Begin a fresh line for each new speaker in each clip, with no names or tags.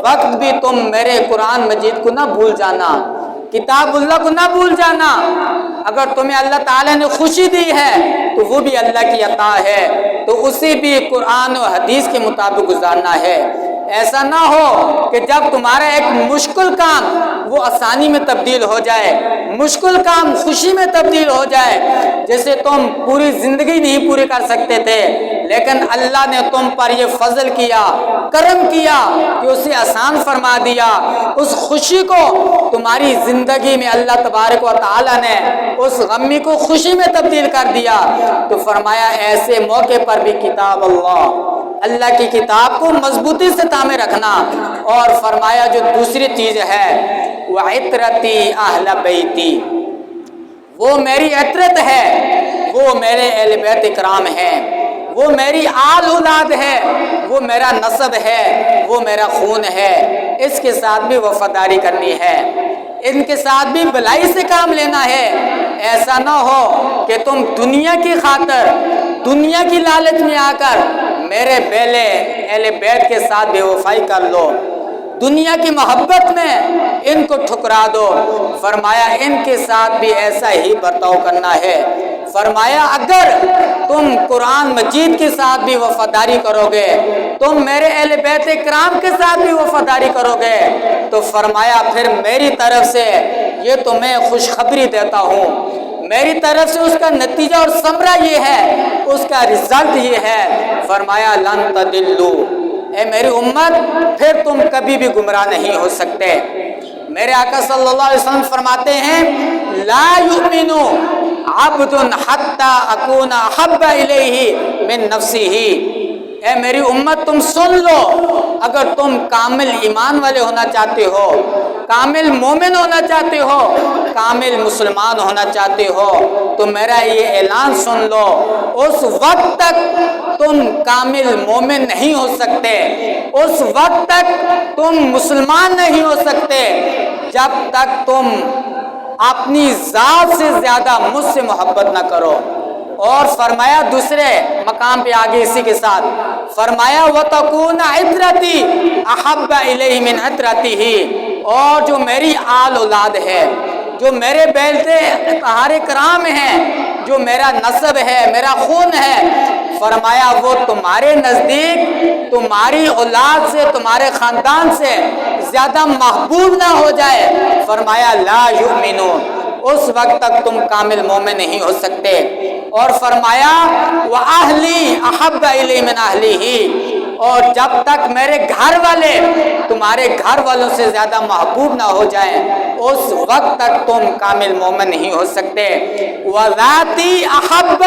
وقت بھی تم میرے قرآن مجید کو نہ بھول جانا، کتاب اللہ کو نہ بھول جانا۔ اگر تمہیں اللہ تعالیٰ نے خوشی دی ہے تو وہ بھی اللہ کی عطا ہے، تو اسے بھی قرآن و حدیث کے مطابق گزارنا ہے۔ ایسا نہ ہو کہ جب تمہارا ایک مشکل کام وہ آسانی میں تبدیل ہو جائے، مشکل کام خوشی میں تبدیل ہو جائے۔ جیسے تم پوری زندگی نہیں پوری کر سکتے تھے، لیکن اللہ نے تم پر یہ فضل کیا، کرم کیا کہ اسے آسان فرما دیا۔ اس خوشی کو تمہاری زندگی میں اللہ تبارک و تعالیٰ نے اس غمی کو خوشی میں تبدیل کر دیا، تو فرمایا ایسے موقع پر بھی کتاب اللہ کی کتاب کو مضبوطی سے تامے رکھنا۔ اور فرمایا جو دوسری چیز ہے وَعِطْرَتِي أَهْلَ بَيْتِي، وہ میری عطرت ہے، وہ میرے اہل بیت اکرام ہیں، وہ میری آل اولاد ہے، وہ میرا نسب ہے، وہ میرا خون ہے۔ اس کے ساتھ بھی وفاداری کرنی ہے، ان کے ساتھ بھی بھلائی سے کام لینا ہے۔ ایسا نہ ہو کہ تم دنیا کی خاطر، دنیا کی لالچ میں آ کر میرے بیلے اہل بیت کے ساتھ بے وفائی کر لو، دنیا کی محبت میں ان کو ٹھکرا دو۔ فرمایا ان کے ساتھ بھی ایسا ہی برتاؤ کرنا ہے۔ فرمایا اگر تم قرآن مجید کے ساتھ بھی وفاداری کرو گے، تم میرے اہل بیت کرام کے ساتھ بھی وفاداری کرو گے، تو فرمایا پھر میری طرف سے یہ تمہیں خوشخبری دیتا ہوں، میری طرف سے اس کا نتیجہ اور ثمرہ یہ ہے، اس کا رزلٹ یہ ہے۔ فرمایا لن تضلوا، اے میری امت پھر تم کبھی بھی گمراہ نہیں ہو سکتے۔ میرے آقا صلی اللہ علیہ وسلم فرماتے ہیں لا یؤمن عبد حتی اکون احب الیہ من نفسہ، اے میری امت تم سن لو، اگر تم کامل ایمان والے ہونا چاہتے ہو، کامل مومن ہونا چاہتے ہو، کامل مسلمان ہونا چاہتے ہو، تو میرا یہ اعلان سن لو، اس وقت تک تم کامل مومن نہیں ہو سکتے، اس وقت تک تم مسلمان نہیں ہو سکتے جب تک تم اپنی ذات سے زیادہ مجھ سے محبت نہ کرو۔ اور فرمایا دوسرے مقام پہ آگے اسی کے ساتھ فرمایا وَتَكُونَ عِطْرَتِي أَحَبَّ إِلَيْهِ مِنْ عِطْرَتِهِ، اور جو میری آل اولاد ہے، جو میرے بیت طاہر کرام ہیں، جو میرا نسب ہے، میرا خون ہے، فرمایا وہ تمہارے نزدیک تمہاری اولاد سے، تمہارے خاندان سے زیادہ محبوب نہ ہو جائے۔ فرمایا لا یؤمنون، اس وقت تک تم کامل مومن نہیں ہو سکتے۔ اور فرمایا وَأَهْلِي أَحَبَّ إِلَيْهِ مِنْ أَهْلِهِ، اور جب تک میرے گھر والے تمہارے گھر والوں سے زیادہ محبوب نہ ہو جائیں، اس وقت تک تم کامل مومن نہیں ہو سکتے۔ وَذَاتِي أَحَبَّ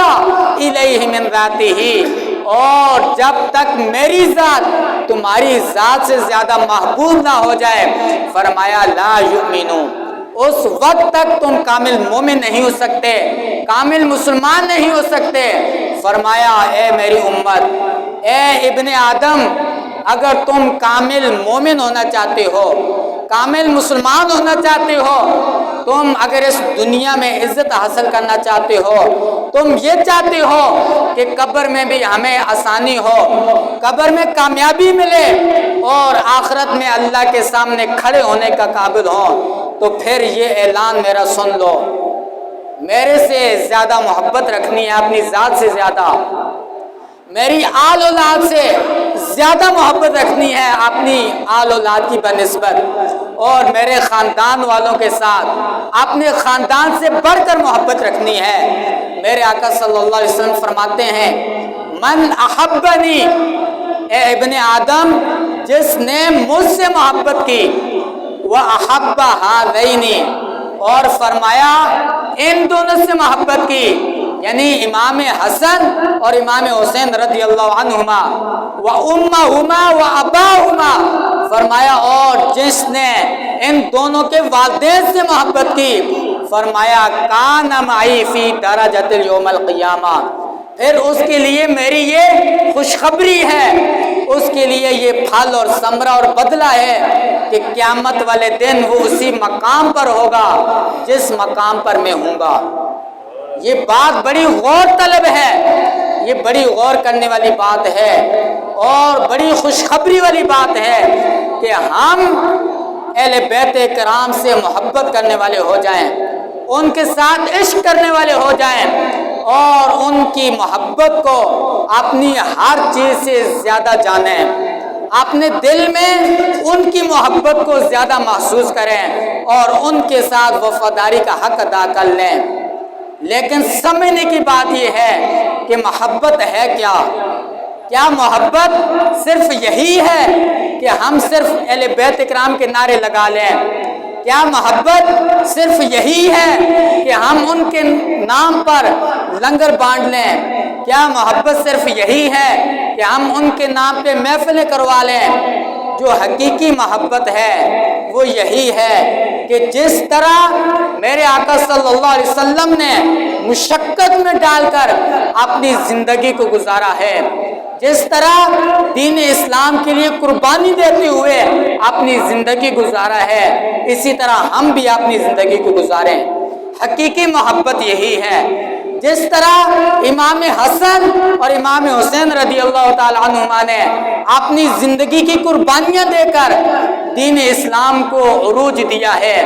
إِلَيْهِ مِنْ ذَاتِهِ، اور جب تک میری ذات تمہاری ذات سے زیادہ محبوب نہ ہو جائے، فرمایا لا یؤمنون، اس وقت تک تم کامل مومن نہیں ہو سکتے، کامل مسلمان نہیں ہو سکتے۔ فرمایا اے میری امت، اے ابن آدم، اگر تم کامل مومن ہونا چاہتے ہو، کامل مسلمان ہونا چاہتے ہو، تم اگر اس دنیا میں عزت حاصل کرنا چاہتے ہو، تم یہ چاہتے ہو کہ قبر میں بھی ہمیں آسانی ہو، قبر میں کامیابی ملے اور آخرت میں اللہ کے سامنے کھڑے ہونے کا قابل ہو، تو پھر یہ اعلان میرا سن لو، میرے سے زیادہ محبت رکھنی ہے، اپنی ذات سے زیادہ، میری آل اولاد سے زیادہ محبت رکھنی ہے اپنی آل اولاد کی بنسبت، اور میرے خاندان والوں کے ساتھ اپنے خاندان سے بڑھ کر محبت رکھنی ہے۔ میرے آقا صلی اللہ علیہ وسلم فرماتے ہیں من احبنی، اے ابن آدم جس نے مجھ سے محبت کی، وَأَحَبَّ هَذَيْنِ، اور فرمایا ان دونوں سے محبت کی، یعنی امام حسن اور امام حسین رضی اللہ عنہما، وَأُمَّهُمَا وَأَبَاهُمَا، فرمایا اور جس نے ان دونوں کے والدین سے محبت کی، فرمایا کَانَ مَعِي فِي دَرَجَةِ الْيَوْمِ الْقِيَامَةِ، پھر اس کے لیے میری یہ خوشخبری ہے، اس کے لیے یہ پھل اور ثمرہ اور بدلہ ہے کہ قیامت والے دن وہ اسی مقام پر ہوگا جس مقام پر میں ہوں گا۔ یہ بات بڑی غور طلب ہے، یہ بڑی غور کرنے والی بات ہے اور بڑی خوشخبری والی بات ہے کہ ہم اہل بیت کرام سے محبت کرنے والے ہو جائیں، ان کے ساتھ عشق کرنے والے ہو جائیں، اور ان کی محبت کو اپنی ہر چیز سے زیادہ جانیں، اپنے دل میں ان کی محبت کو زیادہ محسوس کریں اور ان کے ساتھ وفاداری کا حق ادا کر لیں۔ لیکن سمجھنے کی بات یہ ہے کہ محبت ہے کیا؟ کیا محبت صرف یہی ہے کہ ہم صرف اہل بیت کرام کے نعرے لگا لیں؟ کیا محبت صرف یہی ہے کہ ہم ان کے نام پر لنگر بانٹ لیں؟ کیا محبت صرف یہی ہے کہ ہم ان کے نام پہ محفلیں کروا لیں؟ جو حقیقی محبت ہے وہ یہی ہے کہ جس طرح میرے آقا صلی اللہ علیہ وسلم نے مشقت میں ڈال کر اپنی زندگی کو گزارا ہے، جس طرح دین اسلام کے لیے قربانی دیتے ہوئے اپنی زندگی گزارا ہے، اسی طرح ہم بھی اپنی زندگی کو گزاریں۔ حقیقی محبت یہی ہے۔ جس طرح امام حسن اور امام حسین رضی اللہ تعالیٰ عنہما نے اپنی زندگی کی قربانیاں دے کر دین اسلام کو عروج دیا ہے،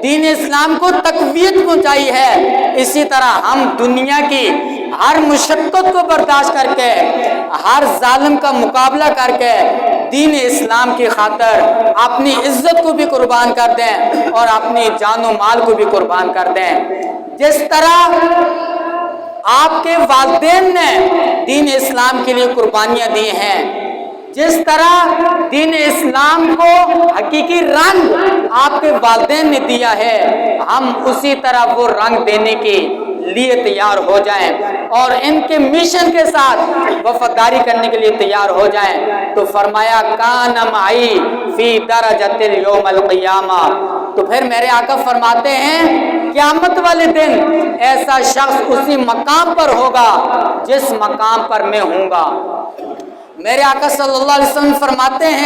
دین اسلام کو تقویت پہنچائی ہے، اسی طرح ہم دنیا کی ہر مشقت کو برداشت کر کے، ہر ظالم کا مقابلہ کر کے دین اسلام کی خاطر اپنی عزت کو بھی قربان کر دیں اور اپنی جان و مال کو بھی قربان کر دیں۔ جس طرح آپ کے والدین نے دین اسلام کے لیے قربانیاں دی ہیں، جس طرح دین اسلام کو حقیقی رنگ آپ کے والدین نے دیا ہے، ہم اسی طرح وہ رنگ دینے کے لیے تیار ہو جائیں اور ان کے مشن کے ساتھ وفاداری کرنے کے لیے تیار ہو جائیں۔ تو فرمایا کان معی فی درجۃ یوم القیامہ، تو پھر میرے آقا فرماتے ہیں قیامت والے دن ایسا شخص اسی مقام پر ہوگا جس مقام پر میں ہوں گا۔ میرے آقا صلی اللہ علیہ وسلم فرماتے ہیں